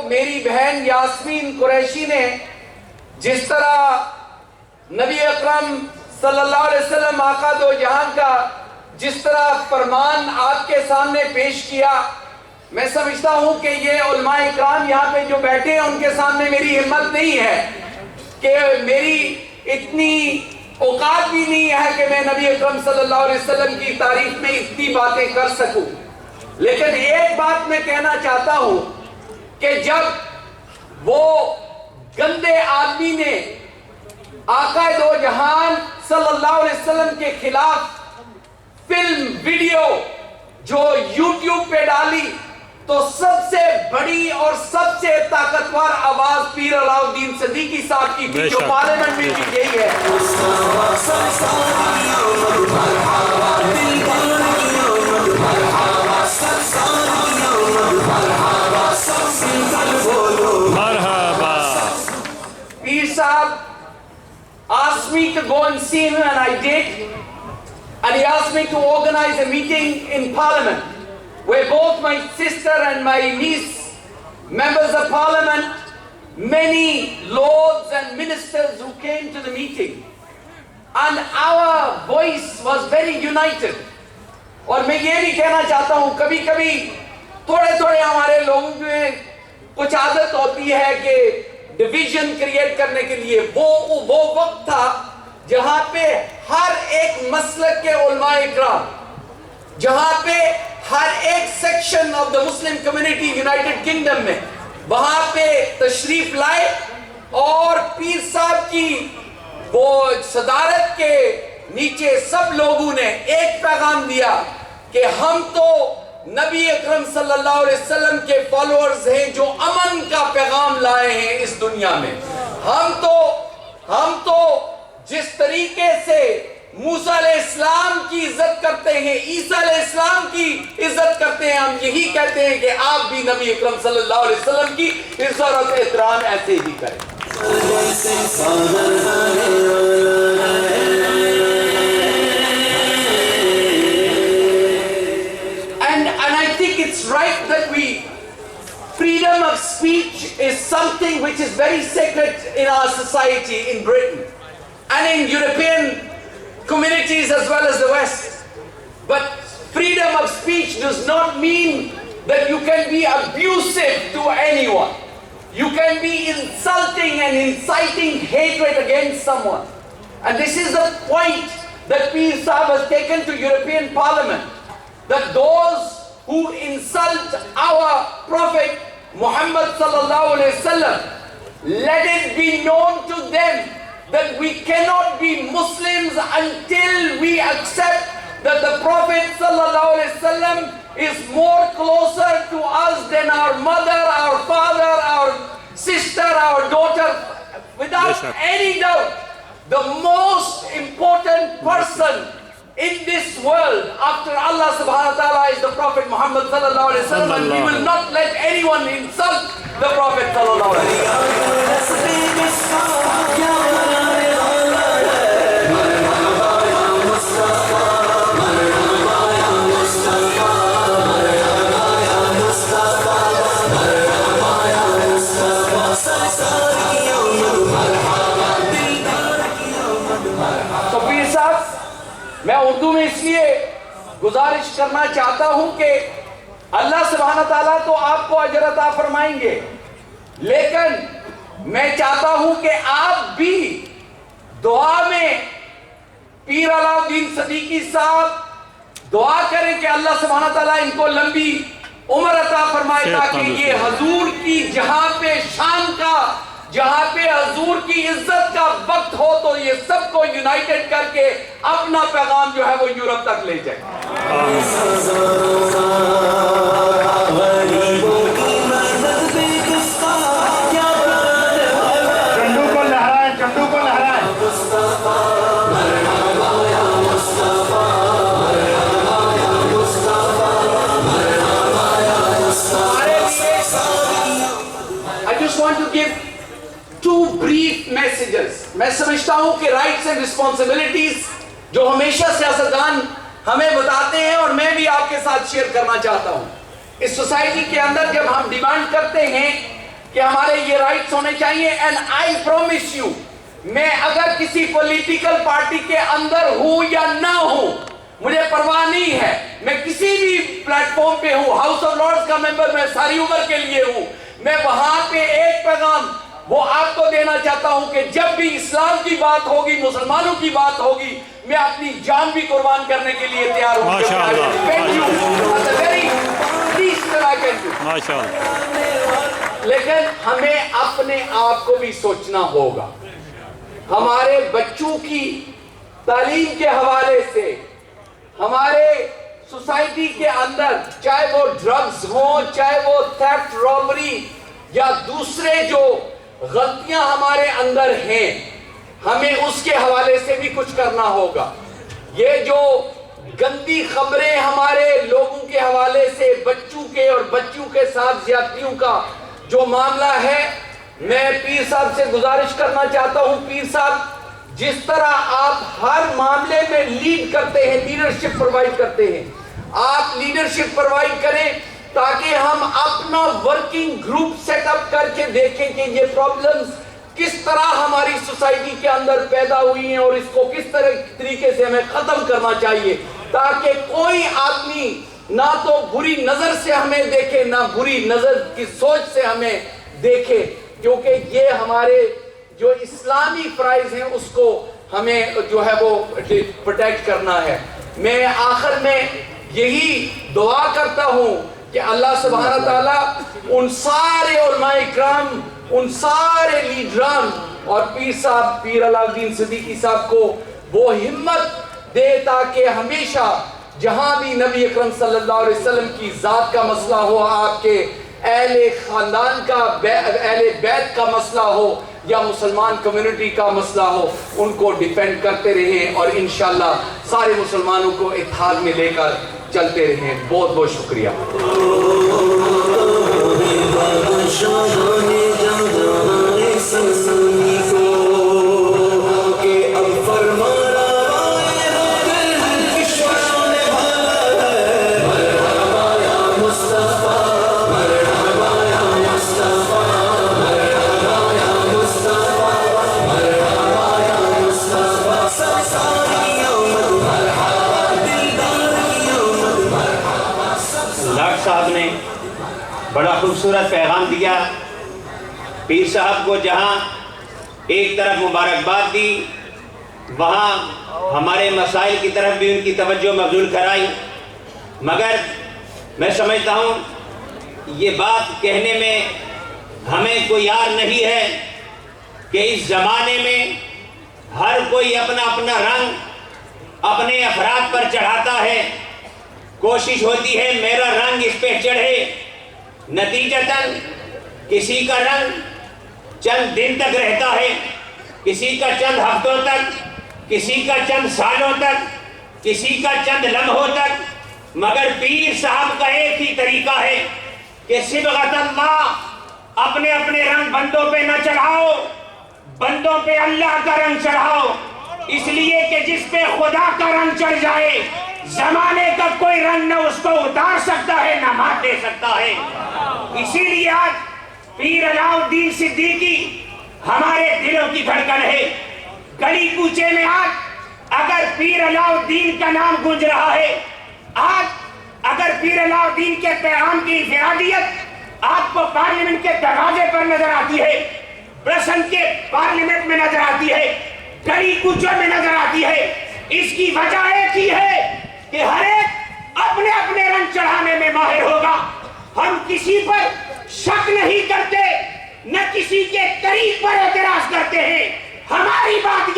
میری بہن یاسمین قریشی نے جس طرح نبی اکرم صلی اللہ علیہ وسلم آقا دو جہان کا جس طرح فرمان آپ کے سامنے پیش کیا، میں سمجھتا ہوں کہ یہ علماء اکرام یہاں پہ جو بیٹھے ہیں ان کے سامنے میری ہمت نہیں ہے کہ میری اتنی اوقات بھی نہیں ہے کہ میں نبی اکرم صلی اللہ علیہ وسلم کی تعریف میں اتنی باتیں کر سکوں. لیکن ایک بات میں کہنا چاہتا ہوں کہ جب وہ گندے آدمی نے آقا دو جہان صلی اللہ علیہ وسلم کے خلاف فلم ویڈیو جو یوٹیوب پہ ڈالی تو سب سے بڑی اور سب سے طاقتور آواز پیر علاؤ الدین صدیقی صاحب کی تھی جو پارلیمنٹ میں بھی گئی ہے. Pir Sahab asked me to go and see him and I did, and he asked me to organize a meeting in Parliament where both my sister and my niece, members of Parliament, many lords and ministers who came to the meeting, and our voice was very united. اور میں یہ بھی کہنا چاہتا ہوں کبھی کبھی تھوڑے تھوڑے ہمارے لوگوں میں کچھ عادت ہوتی ہے کہ ڈویژن کریٹ کرنے کے لیے وہ وقت تھا جہاں پہ ہر ایک مسلک کے علماء اکرام، جہاں پہ ہر ایک section of the Muslim community United kingdom میں وہاں پہ تشریف لائے اور پیر صاحب کی وہ صدارت کے نیچے سب لوگوں نے ایک پیغام دیا کہ ہم تو نبی اکرم صلی اللہ علیہ وسلم کے فالوورز ہیں جو امن کا پیغام لائے ہیں اس دنیا میں. ہم تو جس طریقے سے موسیٰ علیہ السلام کی عزت کرتے ہیں، عیسیٰ علیہ السلام کی عزت کرتے ہیں، ہم یہی کہتے ہیں کہ آپ بھی نبی اکرم صلی اللہ علیہ وسلم کی عزت اور احترام ایسے ہی کریں. It's right that freedom of speech is something which is very sacred in our society in Britain and in European communities as well as the West. But freedom of speech does not mean that you can be abusive to anyone. You can be insulting and inciting hatred against someone. And this is the point that Pir Sahib has taken to European Parliament, that those who insult our Prophet Muhammad sallallahu alaihi wasallam, let it be known to them that we cannot be Muslims until we accept that the Prophet sallallahu alaihi wasallam is more closer to us than our mother, our father, our sister, our daughter. Without any doubt, the most important person in this world after Allah subhanahu wa ta'ala is the Prophet Muhammad sallallahu alaihi wasallam, and we will not let anyone insult the Prophet sallallahu alaihi wasallam. So Pir Sahib, میں اردو میں اس لیے گزارش کرنا چاہتا ہوں کہ اللہ سبحانہ تعالیٰ تو آپ کو اجر عطا فرمائیں گے، لیکن میں چاہتا ہوں کہ آپ بھی دعا میں پیر علاؤ الدین صدیقی صاحب دعا کریں کہ اللہ سبحانہ تعالیٰ ان کو لمبی عمر عطا فرمائے تاکہ یہ حضور کی جہاں پہ شان کا، جہاں پہ حضور کی عزت کا وقت ہو تو یہ سب کو یونائٹڈ کر کے اپنا پیغام جو ہے وہ یورپ تک لے جائے. چنڈو کو لہرائیں، چنڈو کو لہرائیں. I just want to give two brief messages. میں سمجھتا ہوں کہ رائٹس اینڈ رسپانسبلٹیز جو ہمیشہ سیاستدان ہمیں بتاتے ہیں اور میں بھی آپ کے ساتھ شیئر کرنا چاہتا ہوں. اس سوسائٹی کے اندر جب ہم ڈیمانڈ کرتے ہیں کہ ہمارے یہ رائٹس ہونے چاہیے. اینڈ آئی پرومس یو, میں اگر کسی پولیٹیکل پارٹی کے اندر ہوں یا نہ ہوں مجھے پرواہ نہیں ہے, میں کسی بھی پلیٹ فارم پہ ہوں, ہاؤس آف لارڈز کا ممبر میں ساری عمر کے لیے ہوں, میں وہاں پہ ایک پیغام وہ آپ کو دینا چاہتا ہوں کہ جب بھی اسلام کی بات ہوگی, مسلمانوں کی بات ہوگی, میں اپنی جان بھی قربان کرنے کے لیے تیار ہوں. لیکن ہمیں اپنے آپ کو بھی سوچنا ہوگا. ہمارے بچوں کی تعلیم کے حوالے سے, ہمارے سوسائٹی کے اندر, چاہے وہ ڈرگز ہوں, چاہے وہ تھیفٹ, رابری یا دوسرے جو غلطیاں ہمارے اندر ہیں, ہمیں اس کے حوالے سے بھی کچھ کرنا ہوگا. یہ جو گندی خبریں ہمارے لوگوں کے حوالے سے, بچوں کے اور بچوں کے ساتھ زیادتیوں کا جو معاملہ ہے, میں پیر صاحب سے گزارش کرنا چاہتا ہوں, پیر صاحب جس طرح آپ ہر معاملے میں لیڈ کرتے ہیں, لیڈرشپ پرووائڈ کرتے ہیں, آپ لیڈرشپ پرووائڈ کریں تاکہ ہم اپنا ورکنگ گروپ سیٹ اپ کر کے دیکھیں کہ یہ پرابلمز کس طرح ہماری سوسائٹی کے اندر پیدا ہوئی ہیں اور اس کو کس طریقے سے ہمیں ختم کرنا چاہیے, تاکہ کوئی آدمی نہ تو بری نظر سے ہمیں دیکھے, نہ بری نظر کی سوچ سے ہمیں دیکھے, کیونکہ یہ ہمارے جو اسلامی فرائض ہیں اس کو ہمیں جو ہے وہ پروٹیکٹ کرنا ہے. میں آخر میں یہی دعا کرتا ہوں کہ اللہ سبحانہ تعالیٰ ان سارے علماء اکرام, ان سارے لیڈران اور پیر صاحب, پیر علاء الدین صدیقی صاحب کو وہ ہمت دے تاکہ ہمیشہ جہاں بھی نبی اکرم صلی اللہ علیہ وسلم کی ذات کا مسئلہ ہو, آپ کے اہل خاندان کا, اہل بیت کا مسئلہ ہو یا مسلمان کمیونٹی کا مسئلہ ہو, ان کو ڈیفینڈ کرتے رہیں اور انشاءاللہ سارے مسلمانوں کو اتحاد میں لے کر چلتے رہیں. بہت بہت شکریہ. صاحب نے بڑا خوبصورت پیغام دیا. پیر صاحب کو جہاں ایک طرف مبارکباد دی, وہاں ہمارے مسائل کی طرف بھی ان کی توجہ مبذول کرائی. مگر میں سمجھتا ہوں یہ بات کہنے میں ہمیں کوئی یار نہیں ہے کہ اس زمانے میں ہر کوئی اپنا اپنا رنگ اپنے افراد پر چڑھاتا ہے. کوشش ہوتی ہے میرا رنگ اس پہ چڑھے, نتیجتاً کسی کا رنگ چند دن تک رہتا ہے, کسی کا چند ہفتوں تک, کسی کا چند سالوں تک, کسی کا چند لمحوں تک. مگر پیر صاحب کا ایک ہی طریقہ ہے کہ صبغت اللہ, اپنے اپنے رنگ بندوں پہ نہ چڑھاؤ, بندوں پہ اللہ کا رنگ چڑھاؤ. اس لیے کہ جس پہ خدا کا رنگ چڑھ جائے زمانے کا کوئی رنگ نہ اس کو اتار سکتا ہے نہ مات دے سکتا ہے. اسی لیے آج پیر علاء الدین صدیقی ہمارے دلوں کی دھڑکن ہے. گلی کوچے میں آج اگر پیر علاء الدین کا نام گونج رہا ہے, آج اگر پیر علاء الدین کے پیغام کی انفرادیت آپ کو پارلیمنٹ کے دروازے پر نظر آتی ہے, برسن کے پارلیمنٹ میں نظر آتی ہے, گلی کوچوں میں نظر آتی ہے, اس کی وجہ ایک ہی ہے کہ ہر ایک اپنے اپنے رنگ چڑھانے میں ماہر ہوگا. ہم کسی پر شک نہیں کرتے, نہ کسی کے طریق پر اعتراض کرتے ہیں. ہماری بات